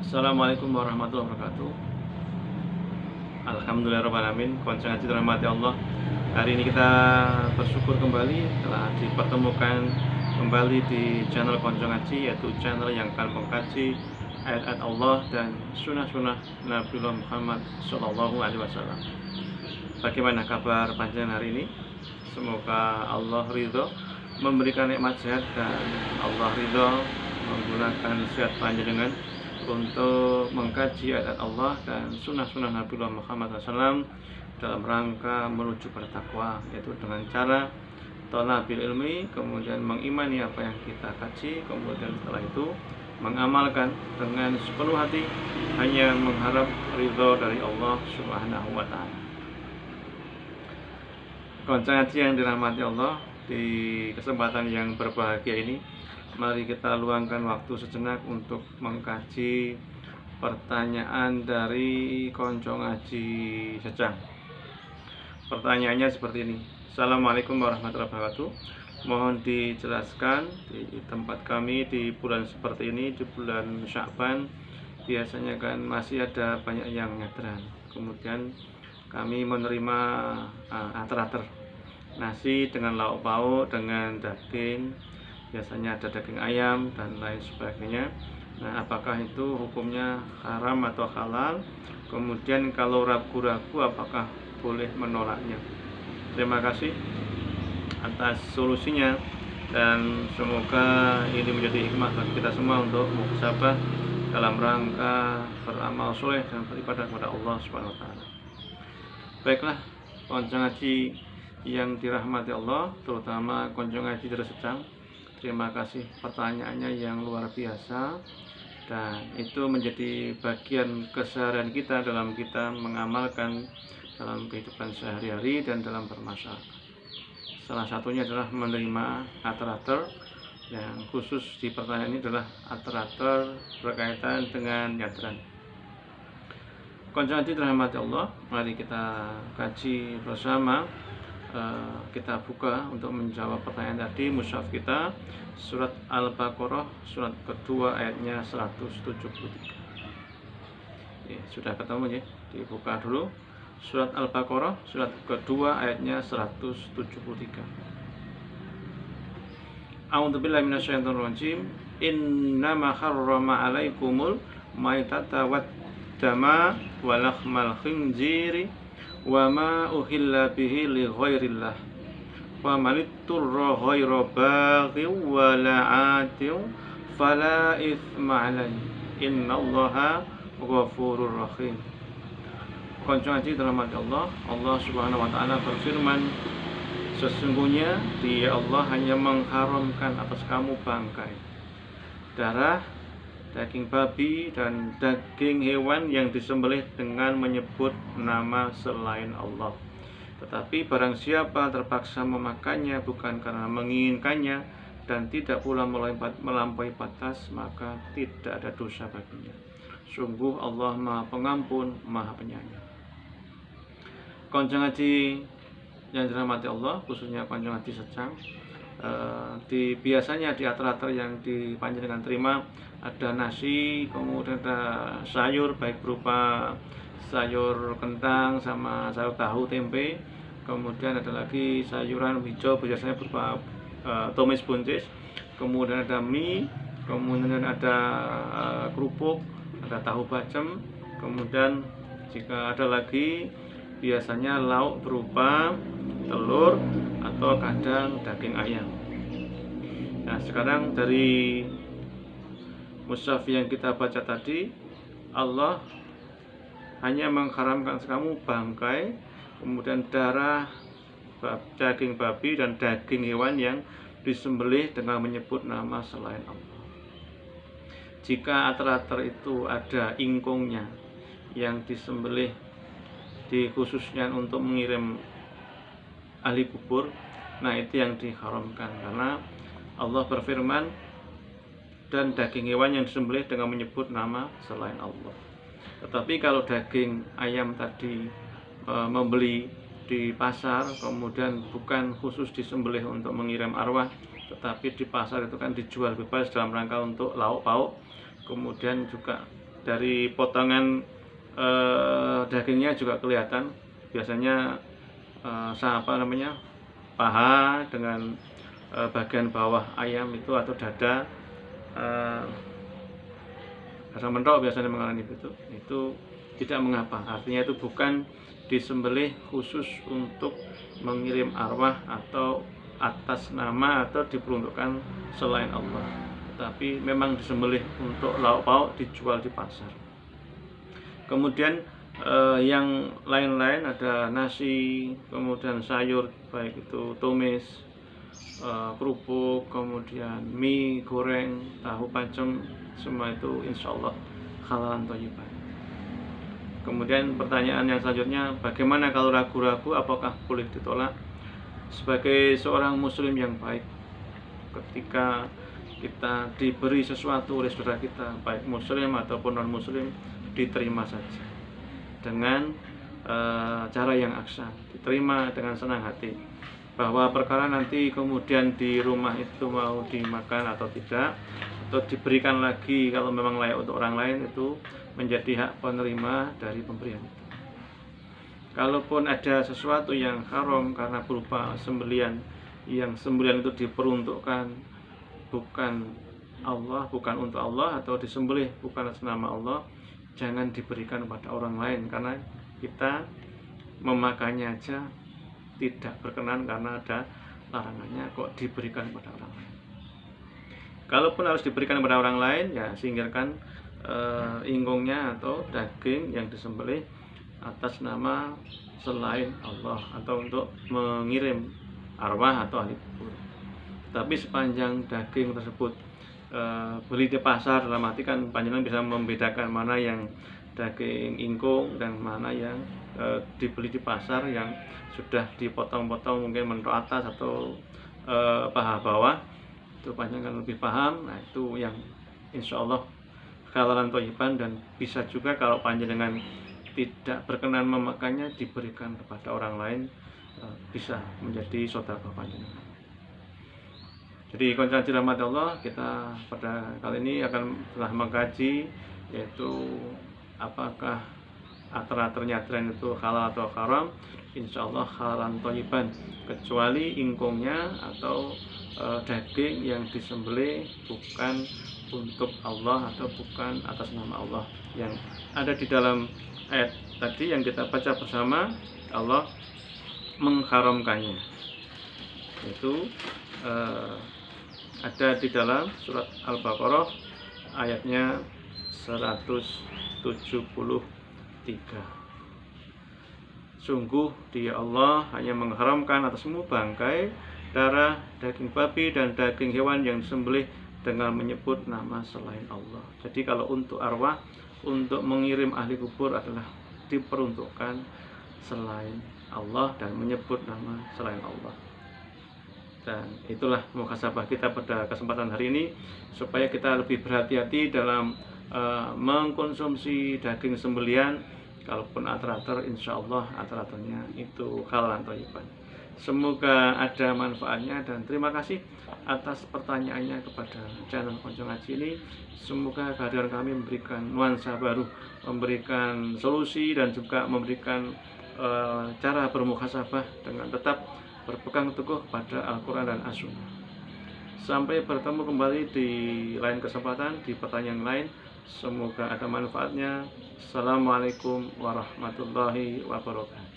Assalamualaikum warahmatullahi wabarakatuh. Alhamdulillahirrahmanirrahim. Konsen ngaji dirahmati Allah. Hari ini kita bersyukur kembali telah dipertemukan kembali di channel Konsen Ngaji, yaitu channel yang akan mengkaji ayat-ayat Allah dan sunnah-sunnah Nabiullah Muhammad SAW. Bagaimana kabar panjenengan hari ini? Semoga Allah ridho memberikan nikmat sehat dan Allah ridho menggunakan sehat panjenengan untuk mengkaji ayat Allah dan sunnah-sunnah Nabiullah Muhammad SAW dalam rangka menuju pada takwa, yaitu dengan cara thalabil ilmi, kemudian mengimani apa yang kita kaji, kemudian setelah itu mengamalkan dengan sepenuh hati, hanya mengharap ridho dari Allah Subhanahu wa Ta'ala. Konsen ngaji yang dirahmati Allah, di kesempatan yang berbahagia ini, mari kita luangkan waktu sejenak untuk mengkaji pertanyaan dari konco ngaji Secang. Pertanyaannya seperti ini. Assalamualaikum warahmatullahi wabarakatuh. Mohon dijelaskan, di tempat kami di bulan seperti ini, di bulan Sya'ban, biasanya kan masih ada banyak yang nyadran. Kemudian kami menerima ater-ater nasi dengan lauk pauk, dengan daging, biasanya ada daging ayam dan lain sebagainya. Nah, apakah itu hukumnya haram atau halal? Kemudian kalau ragu-ragu, apakah boleh menolaknya? Terima kasih atas solusinya, dan semoga ini menjadi hikmah bagi kita semua untuk muhasabah dalam rangka beramal soleh dan beribadah kepada Allah Subhanahu wa Ta'ala. Baiklah, konco ngaji yang dirahmati Allah, terutama konco ngaji dari Secang, terima kasih pertanyaannya yang luar biasa, dan itu menjadi bagian keseharian kita dalam kita mengamalkan dalam kehidupan sehari-hari dan dalam bermasyarakat. Salah satunya adalah menerima ater-ater, yang khusus di pertanyaan ini adalah ater-ater berkaitan dengan nyadran. Konco ngaji dirahmati Allah, mari kita kaji bersama. Kita buka untuk menjawab pertanyaan tadi. Mushaf kita surat Al-Baqarah, surat kedua, ayatnya 173. Sudah ketemu ya, dibuka dulu. Surat Al-Baqarah, surat kedua, ayatnya 173. A'udzubillahi minasyaitonirrajim. Innama harrama 'alaikumul maitata wad dama wa lahmal khinziri wa ma uhilla bihi li ghairillah wa man ittara ghaira baghin wa la'atin fala itsma 'alaihi innallaha ghafurur rahim. Konco ngaji dirahmati Allah, Allah Subhanahu wa Ta'ala berfirman, sesungguhnya Dia Allah hanya mengharamkan atas kamu bangkai, darah, daging babi, dan daging hewan yang disembelih dengan menyebut nama selain Allah. Tetapi barang siapa terpaksa memakannya bukan karena menginginkannya dan tidak pula melampaui batas, maka tidak ada dosa baginya. Sungguh Allah Maha Pengampun, Maha Penyayang. Konco ngaji yang dirahmati Allah, khususnya konco ngaji Secang, biasanya di ater-ater yang dipanjenengan terima ada nasi, kemudian ada sayur, baik berupa sayur kentang sama sayur tahu tempe, kemudian ada lagi sayuran hijau biasanya berupa tumis buncis, kemudian ada mie, kemudian ada kerupuk, ada tahu bacem, kemudian jika ada lagi biasanya lauk berupa telur atau kadang daging ayam. Nah, sekarang dari mushaf yang kita baca tadi, Allah hanya mengharamkan kamu bangkai, kemudian darah, daging babi, dan daging hewan yang disembelih dengan menyebut nama selain Allah. Jika ater-ater itu ada ingkungnya yang disembelih dikhususkan untuk mengirim ahli kubur, nah itu yang diharamkan, karena Allah berfirman, dan daging hewan yang disembelih dengan menyebut nama selain Allah. Tetapi kalau daging ayam tadi membeli di pasar, kemudian bukan khusus disembelih untuk mengirim arwah, tetapi di pasar itu kan dijual bebas dalam rangka untuk lauk pauk, kemudian juga dari potongan dagingnya juga kelihatan. Biasanya apa namanya, paha dengan bagian bawah ayam itu atau dada, rasa mentok biasanya mengalami itu tidak mengapa. Artinya itu bukan disembelih khusus untuk mengirim arwah atau atas nama atau diperuntukkan selain Allah, tapi memang disembelih untuk lauk pauk dijual di pasar. Kemudian yang lain-lain ada nasi, kemudian sayur baik itu tumis, kerupuk, kemudian mie goreng, tahu pacem, semua itu insya Allah halalan thayyiban. Kemudian pertanyaan yang selanjutnya, bagaimana kalau ragu-ragu, apakah boleh ditolak? Sebagai seorang muslim yang baik, ketika kita diberi sesuatu oleh saudara kita, baik muslim ataupun non muslim, diterima saja dengan cara yang aksan, diterima dengan senang hati. Bahwa perkara nanti kemudian di rumah itu mau dimakan atau tidak, atau diberikan lagi kalau memang layak untuk orang lain, itu menjadi hak penerima dari pemberian itu. Kalaupun ada sesuatu yang haram karena berupa sembelian, yang sembelian itu diperuntukkan bukan Allah, bukan untuk Allah, atau disembelih bukan atas nama Allah, jangan diberikan kepada orang lain, karena kita memakannya aja tidak berkenan karena ada larangannya, kok diberikan kepada orang lain. Kalaupun harus diberikan kepada orang lain, ya singkirkan ingkungnya atau daging yang disembelih atas nama selain Allah atau untuk mengirim arwah atau ahli kubur. Tapi sepanjang daging tersebut beli di pasar, dalam arti kan panjenengan bisa membedakan mana yang daging ingkung dan mana yang dibeli di pasar yang sudah dipotong-potong, mungkin mentok atas atau paha bawah, itu panjenengan lebih paham. Nah, itu yang insya Allah halalan thayyiban, dan bisa juga kalau panjenengan tidak berkenan memakannya diberikan kepada orang lain, bisa menjadi sedekah panjenengan. Jadi konsen dirahmati Allah, kita pada kali ini akan telah mengkaji yaitu apakah ater-aternya itu halal atau haram. Insya Allah halalan thayyiban, kecuali ingkungnya atau daging yang disembelih bukan untuk Allah atau bukan atas nama Allah, yang ada di dalam ayat tadi yang kita baca bersama. Allah mengharamkannya, itu ada di dalam surat Al-Baqarah ayatnya 173. Sungguh Dia Allah hanya mengharamkan atasmu bangkai, darah, daging babi dan daging hewan yang disembelih dengan menyebut nama selain Allah. Jadi kalau untuk arwah, untuk mengirim ahli kubur adalah diperuntukkan selain Allah dan menyebut nama selain Allah. Dan itulah muhasabah kita pada kesempatan hari ini, supaya kita lebih berhati-hati dalam mengkonsumsi daging sembelian. Kalaupun ater-ater, insya Allah ater-aternya itu halalan thayyiban. Semoga ada manfaatnya, dan terima kasih atas pertanyaannya kepada channel Konco Ngaji ini. Semoga kehadiran kami memberikan nuansa baru, memberikan solusi, dan juga memberikan cara bermuhasabah dengan tetap berpegang teguh pada Al-Quran dan As-Sunnah. Sampai bertemu kembali di lain kesempatan, di pertanyaan lain. Semoga ada manfaatnya. Assalamualaikum warahmatullahi wabarakatuh.